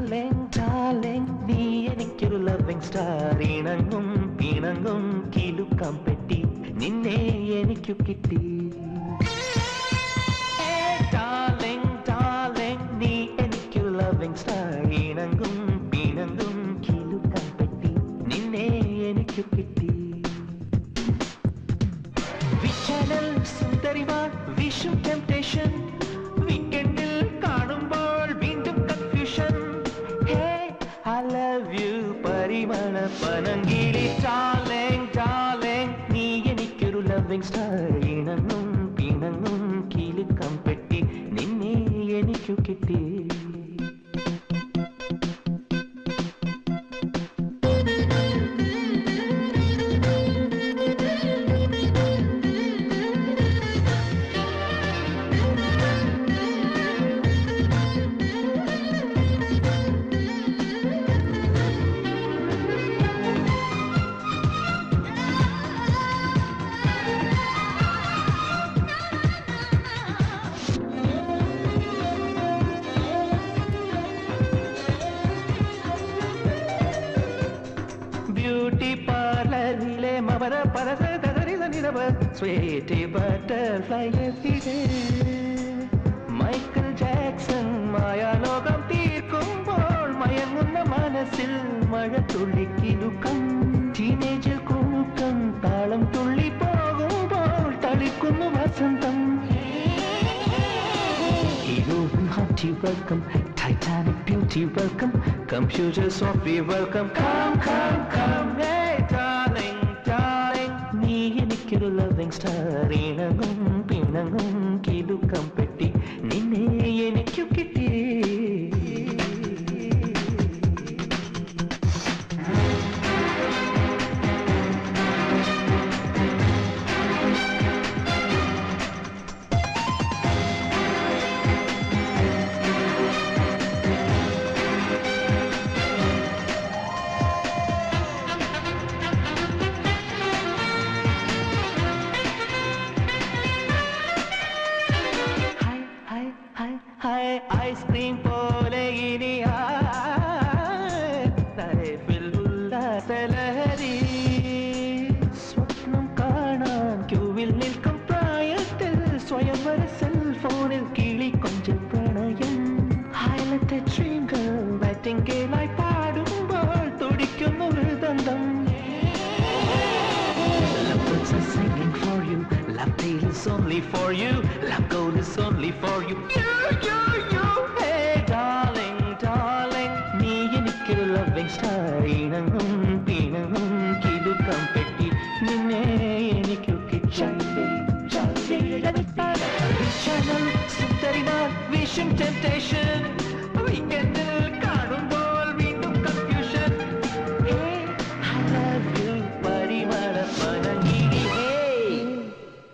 Darling, darling, നീ എനിക്കൊരു loving star. ഇണങ്ങും പിണങ്ങും Kilukkam പെട്ടി നിന്നെ എനിക്കു കിട്ടി. Darling, darling, നീ എനിക്കൊരു loving star. ഇണങ്ങും പിണങ്ങും കിലുക്കം പെട്ടി നിന്നെ എനിക്കു കിട്ടി. വിചാരൽ സുന്ദരിമാർ വിഷു ടെംപ്ടേഷൻ വീക്കെൻഡിൽ കാണുമ്പോൾ വീണ്ടും confusion. I love you പരിമള പനങ്കിളി. Darling, darling, നീ എനിക്കൊരു loving star. ഇണങ്ങും പിണങ്ങും കിലുക്കം പെട്ടി നിന്നെ എനിക്കു കിട്ടി. ബ്യൂട്ടി പാർലറിലെ മമര പരസ കതറിത നിലവ് സ്വീറ്റ് ബട്ടർഫ്ലൈ എവിടെ. മൈക്കിൾ ജാക്സൺ മായാലോകം തീർക്കുമ്പോൾ മയങ്ങുന്ന മനസ്സിൽ മഴ തുള്ളിക്കിലുക്കം. ടീനേജിൽ കൂക്കം താളം തുള്ളി പോകുമ്പോൾ തളിക്കുന്നു വസന്തം. Hearty welcome, Titanic beauty welcome, computer software welcome. Come, come, come, hey darling, darling, നീ എനിക്കൊരു loving star. ഇണങ്ങും പിണങ്ങും കിലുക്കം പെട്ടി നിന്നെ എനിക്കു കിട്ടി. ഐസ്ക്രീം പോലെ ഇനി ലൈഫിൽ ഉല്ലാസലഹരി. സ്വപ്നം കാണാൻ ക്യൂവിൽ നിൽക്കും പ്രായത്തിൽ സ്വയംവര സെൽഫോണിൽ കിളി കൊഞ്ചൽ പ്രണയം. ഹൈലൈറ്റ് ഡ്രീം ഗേൾ നൈറ്റിംഗേലായി പാടുമ്പോൾ തുടിക്കുന്നു ഹൃദന്തം. Singing for you, love tale is only for you, love goal is only for you. You, hey darling, darling, നീ എനിക്കൊരു loving star. ഇണങ്ങും പിണങ്ങും കിലുക്കം പെട്ടി നിന്നെ എനിക്കു കിട്ടി. Channel സുന്ദരിമാർ വിഷം ടെംപ്ടേഷൻ വീക്കെൻഡ്